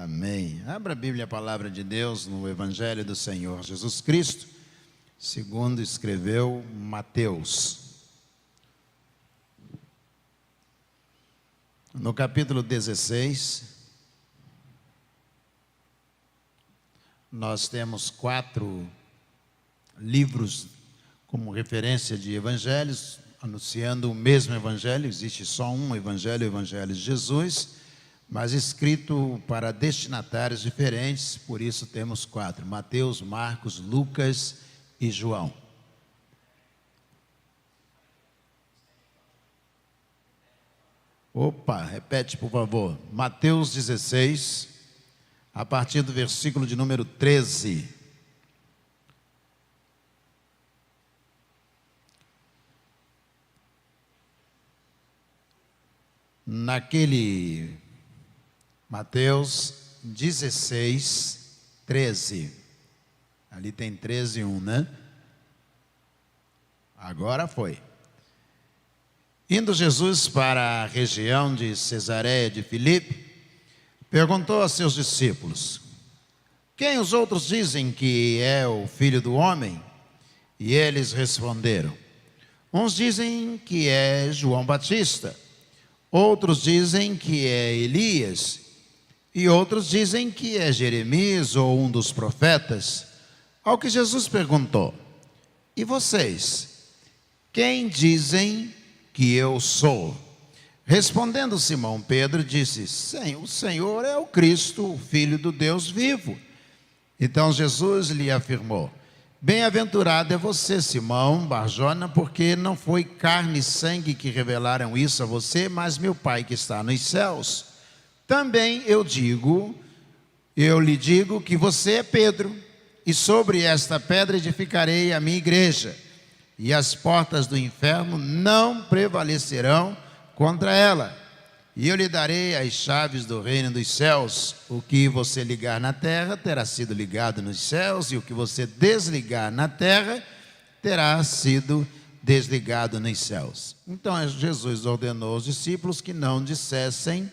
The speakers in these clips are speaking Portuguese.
Amém. Abra a Bíblia, a palavra de Deus, no Evangelho do Senhor Jesus Cristo, segundo escreveu Mateus. No capítulo 16, nós temos 4 livros como referência de evangelhos, anunciando o mesmo evangelho. Existe só um evangelho, o Evangelho de Jesus, mas escrito para destinatários diferentes, por isso temos 4: Mateus, Marcos, Lucas e João. Opa, repete por favor. Mateus 16, a partir do versículo de número 13. Naquele Mateus 16, 13. Ali tem 13 1, né? Agora foi. Indo Jesus para a região de Cesareia de Filipe, perguntou a seus discípulos: quem os outros dizem que é o Filho do Homem? E eles responderam: uns dizem que é João Batista, outros dizem que é Elias, e outros dizem que é Jeremias ou um dos profetas. Ao que Jesus perguntou: e vocês, quem dizem que eu sou? Respondendo Simão Pedro, disse: o Senhor é o Cristo, o Filho do Deus vivo. Então Jesus lhe afirmou: bem-aventurado é você, Simão Barjona, porque não foi carne e sangue que revelaram isso a você, mas meu Pai que está nos céus. Também eu lhe digo que você é Pedro, e sobre esta pedra edificarei a minha igreja, e as portas do inferno não prevalecerão contra ela. E eu lhe darei as chaves do reino dos céus. O que você ligar na terra terá sido ligado nos céus, e o que você desligar na terra terá sido desligado nos céus. Então Jesus ordenou aos discípulos que não dissessem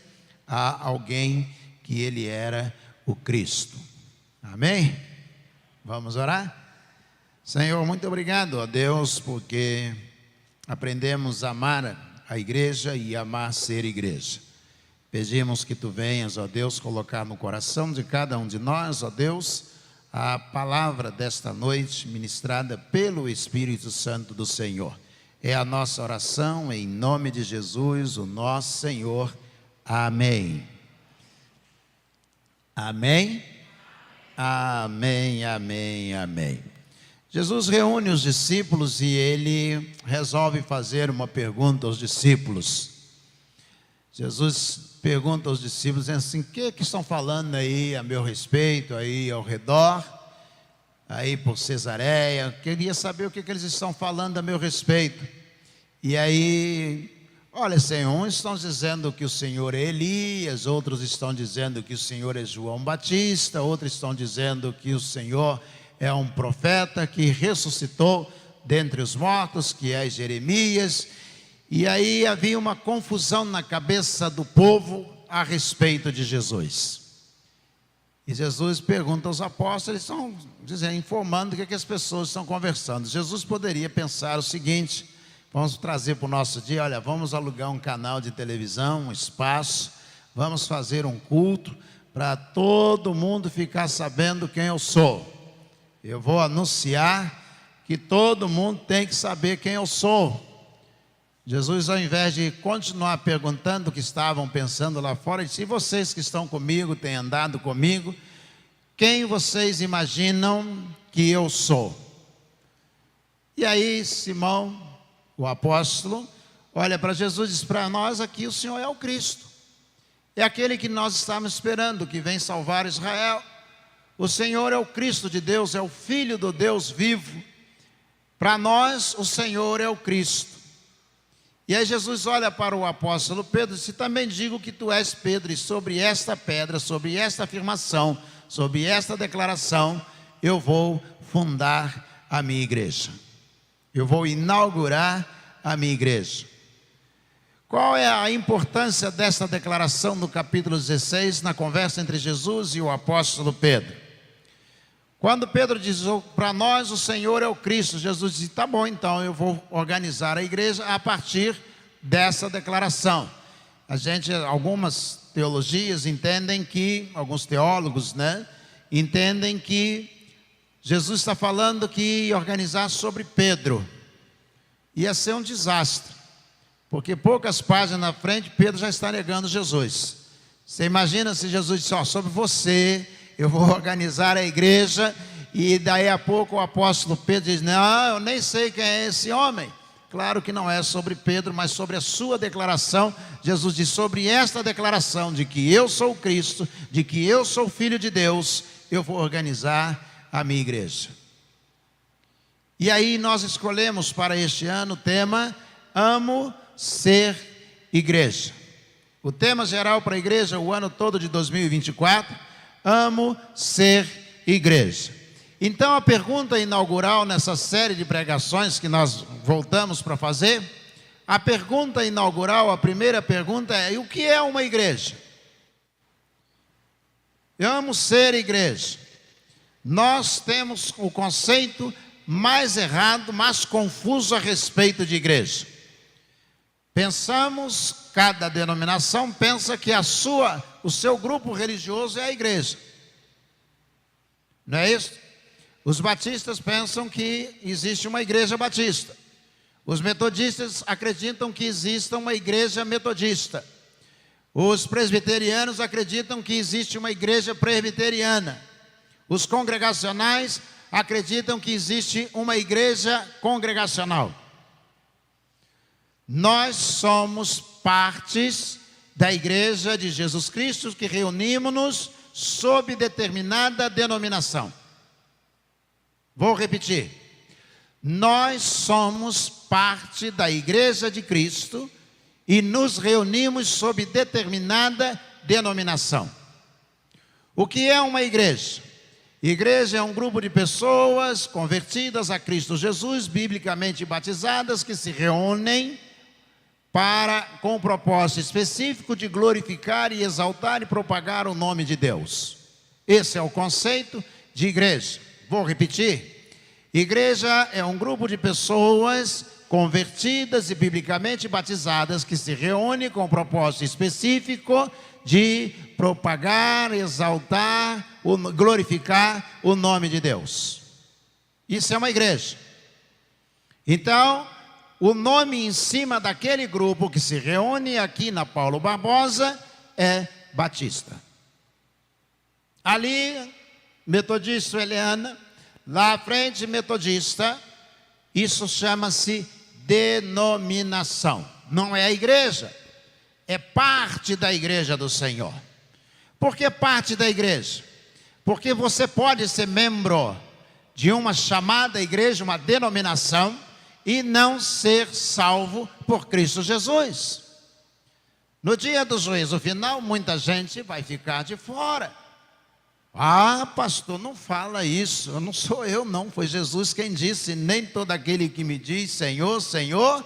a alguém que ele era o Cristo. Amém? Vamos orar? Senhor, muito obrigado, ó Deus, porque aprendemos a amar a igreja e amar ser igreja. Pedimos que tu venhas, ó Deus, colocar no coração de cada um de nós, ó Deus, a palavra desta noite ministrada pelo Espírito Santo do Senhor. É a nossa oração em nome de Jesus, o nosso Senhor. Amém. Amém? Amém, amém, amém. Jesus reúne os discípulos e ele resolve fazer uma pergunta aos discípulos. Jesus pergunta aos discípulos assim: o que estão falando aí a meu respeito, aí ao redor, aí por Cesareia? Queria saber o que eles estão falando a meu respeito. E aí, olha, Senhor, uns estão dizendo que o Senhor é Elias, outros estão dizendo que o Senhor é João Batista, outros estão dizendo que o Senhor é um profeta que ressuscitou dentre os mortos, que é Jeremias. E aí havia uma confusão na cabeça do povo a respeito de Jesus. E Jesus pergunta aos apóstolos, eles estão dizendo, informando o que as pessoas estão conversando. Jesus poderia pensar o seguinte: vamos trazer para o nosso dia, olha, vamos alugar um canal de televisão, um espaço, vamos fazer um culto para todo mundo ficar sabendo quem eu sou. Eu vou anunciar que todo mundo tem que saber quem eu sou. Jesus, ao invés de continuar perguntando o que estavam pensando lá fora, disse: e vocês que estão comigo, têm andado comigo, quem vocês imaginam que eu sou? E aí Simão, o apóstolo, olha para Jesus e diz: para nós aqui o Senhor é o Cristo, é aquele que nós estamos esperando, que vem salvar Israel. O Senhor é o Cristo de Deus, é o Filho do Deus vivo. Para nós o Senhor é o Cristo. E aí Jesus olha para o apóstolo Pedro e diz: também digo que tu és Pedro, e sobre esta pedra, sobre esta afirmação, sobre esta declaração, eu vou fundar a minha igreja. Eu vou inaugurar a minha igreja. Qual é a importância dessa declaração no capítulo 16, na conversa entre Jesus e o apóstolo Pedro? Quando Pedro diz, para nós o Senhor é o Cristo, Jesus diz, tá bom, então eu vou organizar a igreja a partir dessa declaração. Algumas teologias entendem que, alguns teólogos, entendem que Jesus está falando que ia organizar sobre Pedro. Ia ser um desastre. Porque poucas páginas na frente, Pedro já está negando Jesus. Você imagina se Jesus disse, sobre você, eu vou organizar a igreja, e daí a pouco o apóstolo Pedro diz, não, eu nem sei quem é esse homem. Claro que não é sobre Pedro, mas sobre a sua declaração. Jesus diz, sobre esta declaração de que eu sou Cristo, de que eu sou Filho de Deus, eu vou organizar a minha igreja. E aí nós escolhemos para este ano o tema, Amo Ser Igreja. O tema geral para a igreja, o ano todo de 2024, Amo Ser Igreja. Então a pergunta inaugural nessa série de pregações que nós voltamos para fazer, a pergunta inaugural, a primeira pergunta é, o que é uma igreja? Eu amo ser igreja. Nós temos o conceito mais errado, mais confuso a respeito de igreja. Cada denominação pensa que o seu grupo religioso é a igreja. Não é isso? Os batistas pensam que existe uma igreja batista. Os metodistas acreditam que existe uma igreja metodista. Os presbiterianos acreditam que existe uma igreja presbiteriana. Os congregacionais acreditam que existe uma igreja congregacional. Nós somos partes da igreja de Jesus Cristo que reunimos-nos sob determinada denominação. Vou repetir. Nós somos parte da igreja de Cristo e nos reunimos sob determinada denominação. O que é uma igreja? Igreja é um grupo de pessoas convertidas a Cristo Jesus, biblicamente batizadas, que se reúnem com um propósito específico de glorificar e exaltar e propagar o nome de Deus. Esse é o conceito de igreja. Vou repetir. Igreja é um grupo de pessoas convertidas e biblicamente batizadas que se reúnem com um propósito específico de propagar, exaltar, glorificar o nome de Deus. Isso é uma igreja. Então, o nome em cima daquele grupo que se reúne aqui na Paulo Barbosa é Batista. Ali, Metodista Eliana, lá à frente, Metodista, isso chama-se denominação. Não é a igreja, é parte da igreja do Senhor. Por que parte da igreja? Porque você pode ser membro de uma chamada igreja, uma denominação, e não ser salvo por Cristo Jesus. No dia do juízo final, muita gente vai ficar de fora. Ah, pastor, não fala isso, não sou eu não, foi Jesus quem disse, nem todo aquele que me diz, Senhor, Senhor,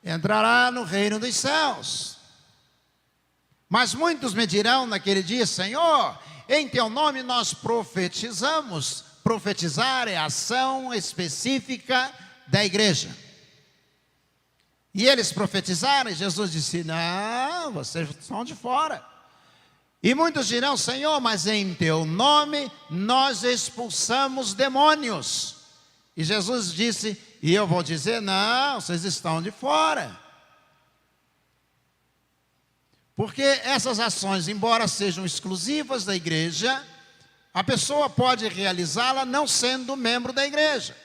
entrará no reino dos céus. Mas muitos me dirão naquele dia, Senhor, em teu nome nós profetizamos. Profetizar é a ação específica da igreja. E eles profetizaram, e Jesus disse, não, vocês estão de fora. E muitos dirão, Senhor, mas em teu nome nós expulsamos demônios. E Jesus disse, e eu vou dizer, não, vocês estão de fora. Porque essas ações, embora sejam exclusivas da igreja, a pessoa pode realizá-la não sendo membro da igreja.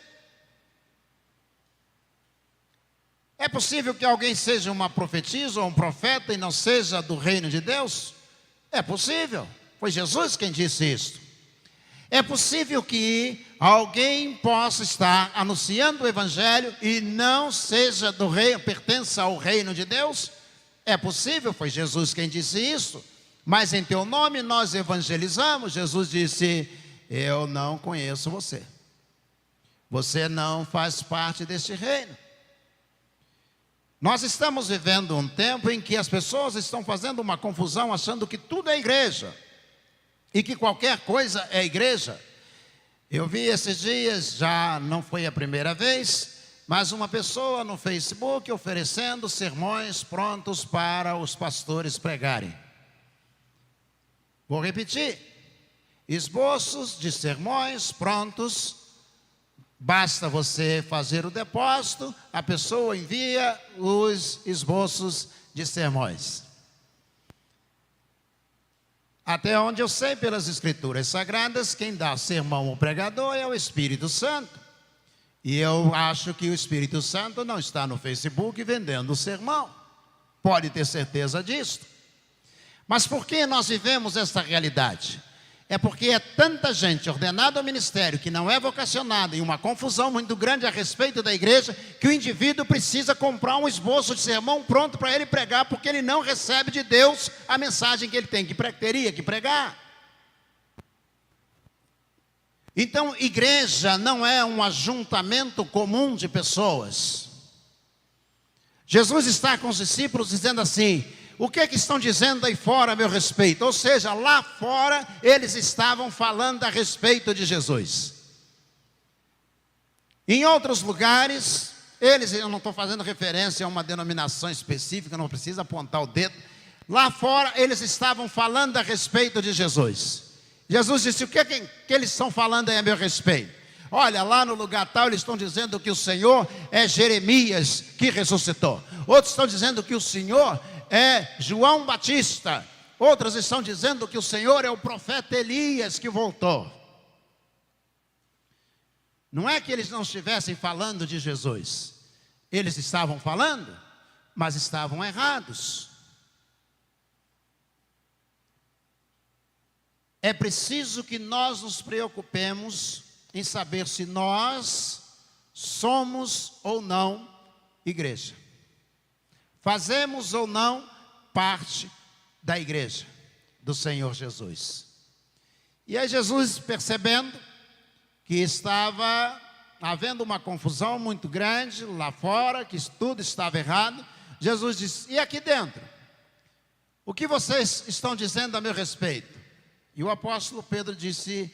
É possível que alguém seja uma profetisa ou um profeta e não seja do reino de Deus? É possível, foi Jesus quem disse isso. É possível que alguém possa estar anunciando o evangelho e não seja do reino, pertença ao reino de Deus? É possível, foi Jesus quem disse isso. Mas em teu nome nós evangelizamos. Jesus disse, eu não conheço você. Você não faz parte deste reino. Nós estamos vivendo um tempo em que as pessoas estão fazendo uma confusão, achando que tudo é igreja e que qualquer coisa é igreja. Eu vi esses dias, já não foi a primeira vez, mas uma pessoa no Facebook oferecendo sermões prontos para os pastores pregarem. Vou repetir: esboços de sermões prontos. Basta você fazer o depósito, a pessoa envia os esboços de sermões. Até onde eu sei pelas Escrituras Sagradas, quem dá sermão ao pregador é o Espírito Santo. E eu acho que o Espírito Santo não está no Facebook vendendo o sermão. Pode ter certeza disso. Mas por que nós vivemos essa realidade? É porque é tanta gente ordenada ao ministério que não é vocacionada e uma confusão muito grande a respeito da igreja, que o indivíduo precisa comprar um esboço de sermão pronto para ele pregar, porque ele não recebe de Deus a mensagem que ele teria que pregar. Então, igreja não é um ajuntamento comum de pessoas. Jesus está com os discípulos dizendo assim: o que estão dizendo aí fora a meu respeito? Ou seja, lá fora eles estavam falando a respeito de Jesus. Em outros lugares, eu não estou fazendo referência a uma denominação específica, não precisa apontar o dedo. Lá fora eles estavam falando a respeito de Jesus. Jesus disse: o que eles estão falando aí a meu respeito? Olha, lá no lugar tal eles estão dizendo que o Senhor é Jeremias que ressuscitou. Outros estão dizendo que o Senhor é João Batista. Outros estão dizendo que o Senhor é o profeta Elias que voltou. Não é que eles não estivessem falando de Jesus. Eles estavam falando, mas estavam errados. É preciso que nós nos preocupemos em saber se nós somos ou não igreja. Fazemos ou não parte da igreja do Senhor Jesus. E aí Jesus, percebendo que estava havendo uma confusão muito grande lá fora, que tudo estava errado, Jesus disse: e aqui dentro? O que vocês estão dizendo a meu respeito? E o apóstolo Pedro disse: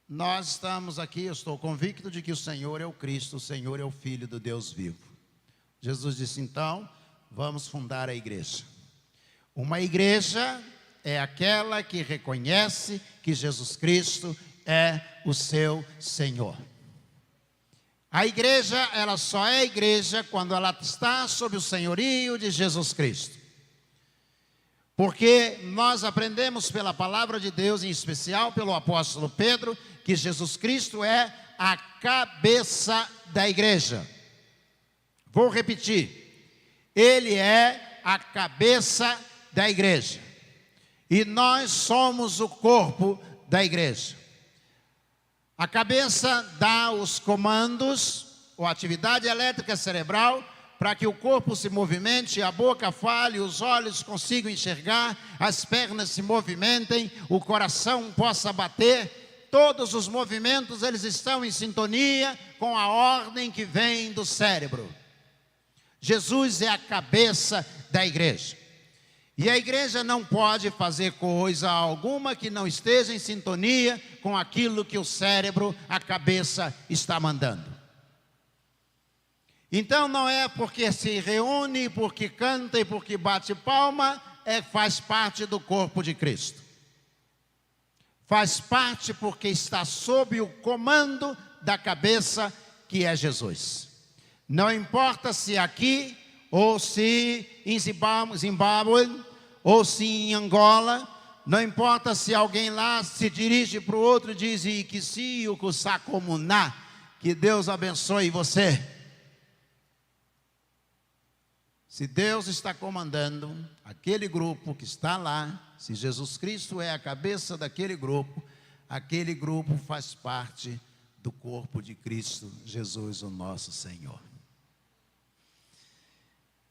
nós estamos aqui, eu estou convicto de que o Senhor é o Cristo, o Senhor é o Filho do Deus vivo. Jesus disse: então, vamos fundar a igreja. Uma igreja é aquela que reconhece que Jesus Cristo é o seu Senhor. A igreja, ela só é igreja quando ela está sob o senhorio de Jesus Cristo. Porque nós aprendemos pela palavra de Deus, em especial pelo apóstolo Pedro, que Jesus Cristo é a cabeça da igreja. Vou repetir: Ele é a cabeça da igreja. E nós somos o corpo da igreja. A cabeça dá os comandos, ou atividade elétrica cerebral, para que o corpo se movimente, a boca fale, os olhos consigam enxergar, as pernas se movimentem, o coração possa bater. Todos os movimentos, eles estão em sintonia com a ordem que vem do cérebro. Jesus é a cabeça da igreja. E a igreja não pode fazer coisa alguma que não esteja em sintonia com aquilo que o cérebro, a cabeça, está mandando. Então não é porque se reúne, porque canta e porque bate palma, faz parte do corpo de Cristo. Faz parte porque está sob o comando da cabeça que é Jesus. Não importa se aqui, ou se em Zimbábue, ou se em Angola, não importa se alguém lá se dirige para o outro e diz: Ikisi Ukusakomuná, que Deus abençoe você. Se Deus está comandando aquele grupo que está lá, se Jesus Cristo é a cabeça daquele grupo, aquele grupo faz parte do corpo de Cristo Jesus, o nosso Senhor.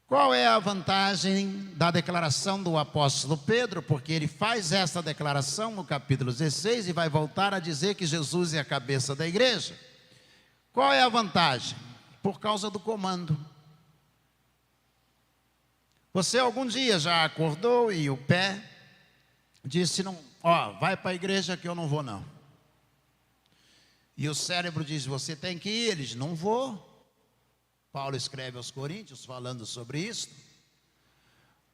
Qual é a vantagem da declaração do apóstolo Pedro? Porque ele faz essa declaração no capítulo 16 e vai voltar a dizer que Jesus é a cabeça da igreja. Qual é a vantagem? Por causa do comando. Você algum dia já acordou e o pé disse, não, vai para a igreja que eu não vou não. E o cérebro diz, você tem que ir, ele diz, não vou. Paulo escreve aos Coríntios falando sobre isso.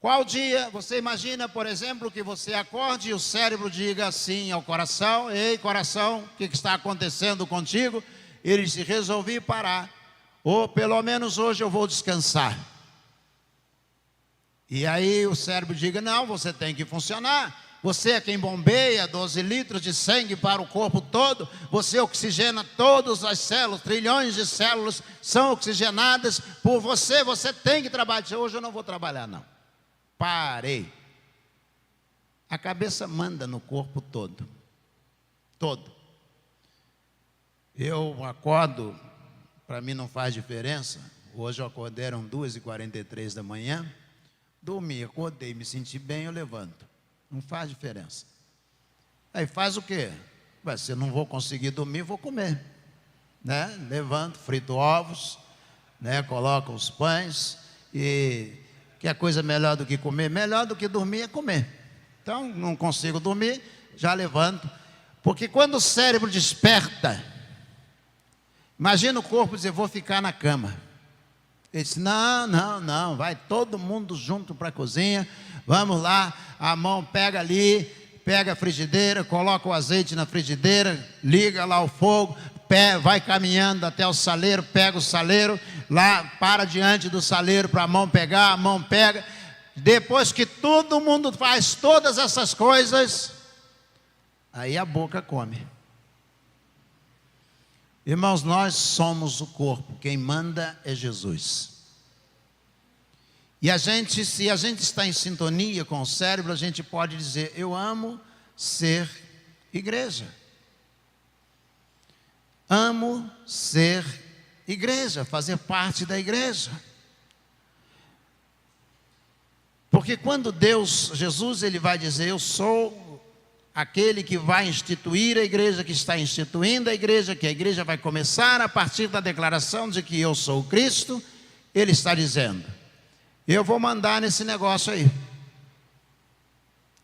Qual dia, você imagina, por exemplo, que você acorde e o cérebro diga assim ao coração, ei coração, o que está acontecendo contigo? Ele disse, resolvi parar, ou pelo menos hoje eu vou descansar. E aí o cérebro diga, não, você tem que funcionar. Você é quem bombeia 12 litros de sangue para o corpo todo. Você oxigena todas as células, trilhões de células são oxigenadas por você. Você tem que trabalhar. Hoje eu não vou trabalhar não. Parei. A cabeça manda no corpo todo. Todo. Eu acordo, para mim não faz diferença. Hoje eu acordei, eram 2h43 da manhã. Dormi, acordei, me senti bem, eu levanto. Não faz diferença. Aí faz o quê? Se eu não vou conseguir dormir, vou comer. Né? Levanto, frito ovos, né? Coloco os pães. E que é coisa melhor do que comer? Melhor do que dormir é comer. Então, não consigo dormir, já levanto. Porque quando o cérebro desperta, imagina o corpo dizer, vou ficar na cama. Ele disse, não, vai todo mundo junto para a cozinha, vamos lá, a mão pega ali, pega a frigideira, coloca o azeite na frigideira, liga lá o fogo, vai caminhando até o saleiro, pega o saleiro, lá para diante do saleiro para a mão pegar, a mão pega. Depois que todo mundo faz todas essas coisas, aí a boca come. Irmãos, nós somos o corpo, quem manda é Jesus. E se a gente está em sintonia com o cérebro, a gente pode dizer, eu amo ser igreja. Amo ser igreja, fazer parte da igreja. Porque quando Jesus, ele vai dizer, eu sou aquele que vai instituir a igreja, que está instituindo a igreja, que a igreja vai começar a partir da declaração de que eu sou o Cristo, ele está dizendo, eu vou mandar nesse negócio aí.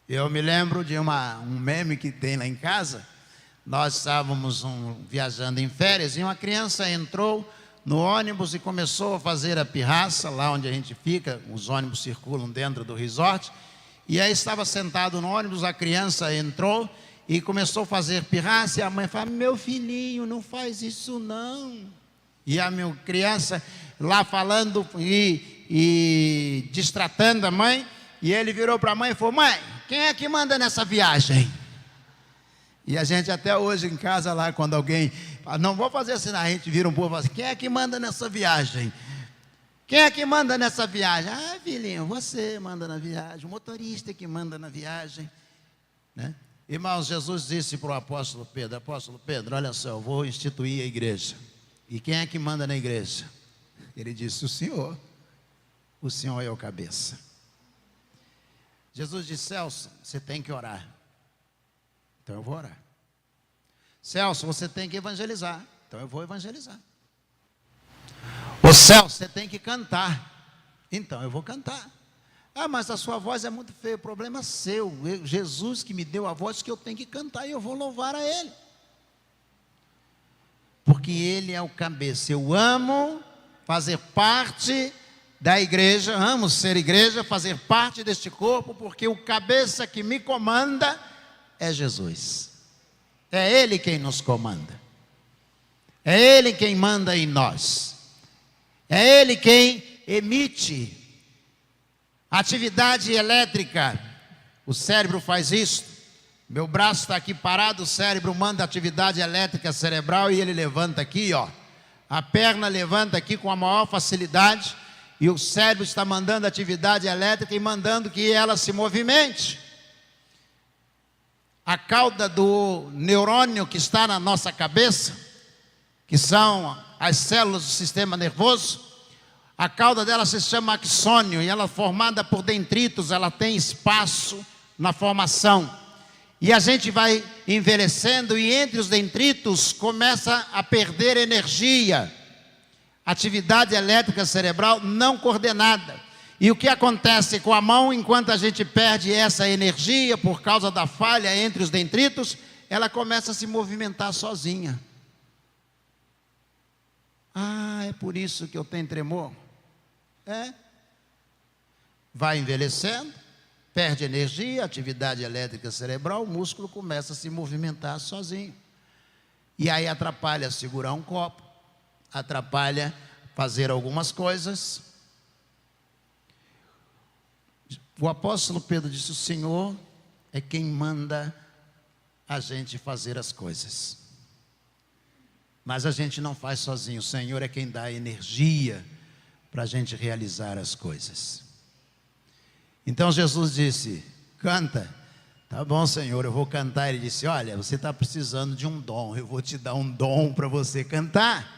Eu me lembro de um meme que tem lá em casa. Nós estávamos viajando em férias e uma criança entrou no ônibus e começou a fazer a pirraça, lá onde a gente fica, os ônibus circulam dentro do resort. E aí estava sentado no ônibus, a criança entrou e começou a fazer pirraça. E a mãe falou, meu filhinho, não faz isso não. E a minha criança lá falando e distratando a mãe. E ele virou para a mãe e falou, mãe, quem é que manda nessa viagem? E a gente até hoje em casa lá, quando alguém fala, não vou fazer assim, a gente vira um povo e fala assim, quem é que manda nessa viagem? Quem é que manda nessa viagem? Ah, filhinho, você manda na viagem, o motorista que manda na viagem. Né? Irmãos, Jesus disse para o apóstolo Pedro, olha só, eu vou instituir a igreja. E quem é que manda na igreja? Ele disse, o Senhor é o cabeça. Jesus disse, Celso, você tem que orar. Então eu vou orar. Celso, você tem que evangelizar. Então eu vou evangelizar. Ô Celso, você tem que cantar. Então eu vou cantar. Ah, mas a sua voz é muito feia. O problema é seu. Jesus que me deu a voz que eu tenho que cantar e eu vou louvar a Ele. Porque Ele é o cabeça. Eu amo fazer parte da igreja, amo ser igreja, fazer parte deste corpo, porque o cabeça que me comanda é Jesus. É Ele quem nos comanda. É Ele quem manda em nós. É Ele quem emite atividade elétrica. O cérebro faz isso. Meu braço está aqui parado, o cérebro manda atividade elétrica cerebral e ele levanta aqui, ó. A perna levanta aqui com a maior facilidade e o cérebro está mandando atividade elétrica e mandando que ela se movimente. A cauda do neurônio que está na nossa cabeça, que são as células do sistema nervoso, a cauda dela se chama axônio e ela é formada por dendritos, ela tem espaço na formação. E a gente vai envelhecendo e entre os dendritos começa a perder energia, atividade elétrica cerebral não coordenada. E o que acontece com a mão, enquanto a gente perde essa energia por causa da falha entre os dendritos, ela começa a se movimentar sozinha. Ah, é por isso que eu tenho tremor? É. Vai envelhecendo, perde energia, atividade elétrica cerebral, o músculo começa a se movimentar sozinho. E aí atrapalha segurar um copo, atrapalha fazer algumas coisas. O apóstolo Pedro disse: o Senhor é quem manda a gente fazer as coisas. Mas a gente não faz sozinho, o Senhor é quem dá energia para a gente realizar as coisas. Então Jesus disse: canta. Tá bom, Senhor, eu vou cantar. Ele disse: olha, você está precisando de um dom, eu vou te dar um dom para você cantar.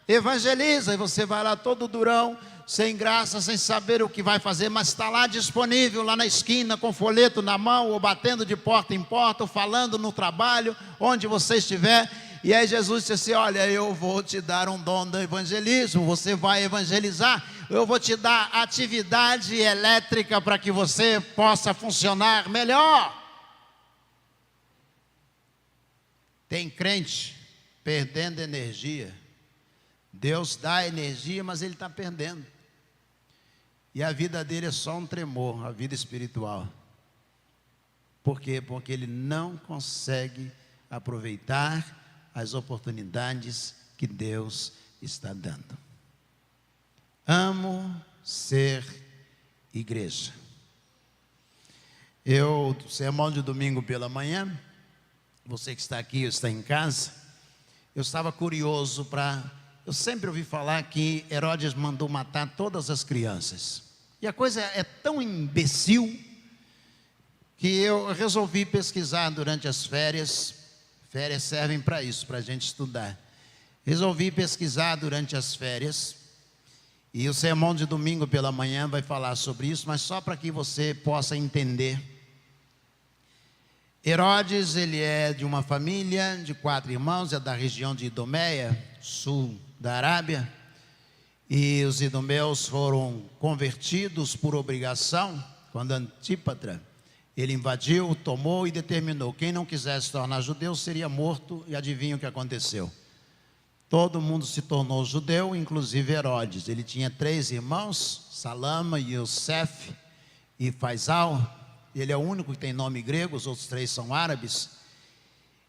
Evangeliza, e você vai lá todo durão, sem graça, sem saber o que vai fazer, mas está lá disponível, lá na esquina, com folheto na mão, ou batendo de porta em porta, ou falando no trabalho, onde você estiver. E aí Jesus disse assim: olha, eu vou te dar um dom do evangelismo, você vai evangelizar, eu vou te dar atividade elétrica para que você possa funcionar melhor. Tem crente perdendo energia. Deus dá energia, mas ele está perdendo. E a vida dele é só um tremor, a vida espiritual. Por quê? Porque ele não consegue aproveitar as oportunidades que Deus está dando. Amo ser igreja. O sermão de domingo pela manhã, você que está aqui ou está em casa, eu estava curioso eu sempre ouvi falar que Herodes mandou matar todas as crianças. E a coisa é tão imbecil que eu resolvi pesquisar durante as férias. Férias servem para isso, para a gente estudar. Resolvi pesquisar durante as férias. E o sermão de domingo pela manhã vai falar sobre isso, mas só para que você possa entender. Herodes, ele é de uma família de 4 irmãos, é da região de Idumeia, sul da Arábia, e os idumeus foram convertidos por obrigação, quando Antípatra, ele invadiu, tomou e determinou, quem não quisesse se tornar judeu seria morto, e adivinha o que aconteceu? Todo mundo se tornou judeu, inclusive Herodes. Ele tinha 3 irmãos, Salama, Yosef e Faisal. Ele é o único que tem nome grego, os outros 3 são árabes.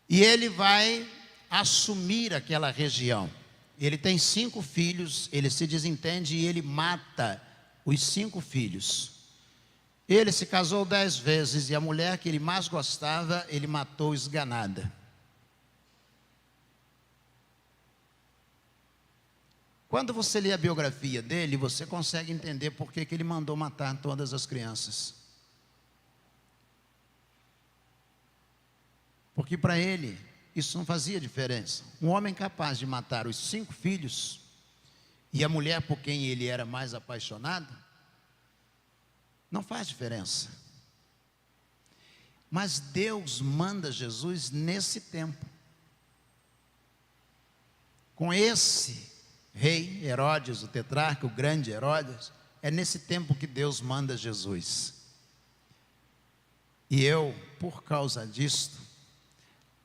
E ele vai assumir aquela região. Ele tem 5 filhos, ele se desentende e ele mata os 5 filhos. Ele se casou 10 vezes e a mulher que ele mais gostava, ele matou esganada. Quando você lê a biografia dele, você consegue entender por que ele mandou matar todas as crianças. Porque para ele, isso não fazia diferença. Um homem capaz de matar os 5 filhos e a mulher por quem ele era mais apaixonado, não faz diferença. Mas Deus manda Jesus nesse tempo. Com esse rei Herodes, o tetrarca, o grande Herodes, é nesse tempo que Deus manda Jesus. E eu, por causa disto,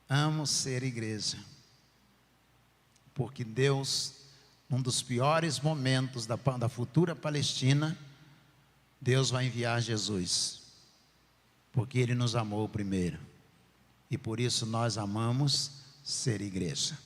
amo ser igreja, porque Deus, num dos piores momentos da futura Palestina, Deus vai enviar Jesus, porque Ele nos amou primeiro, e por isso nós amamos ser igreja.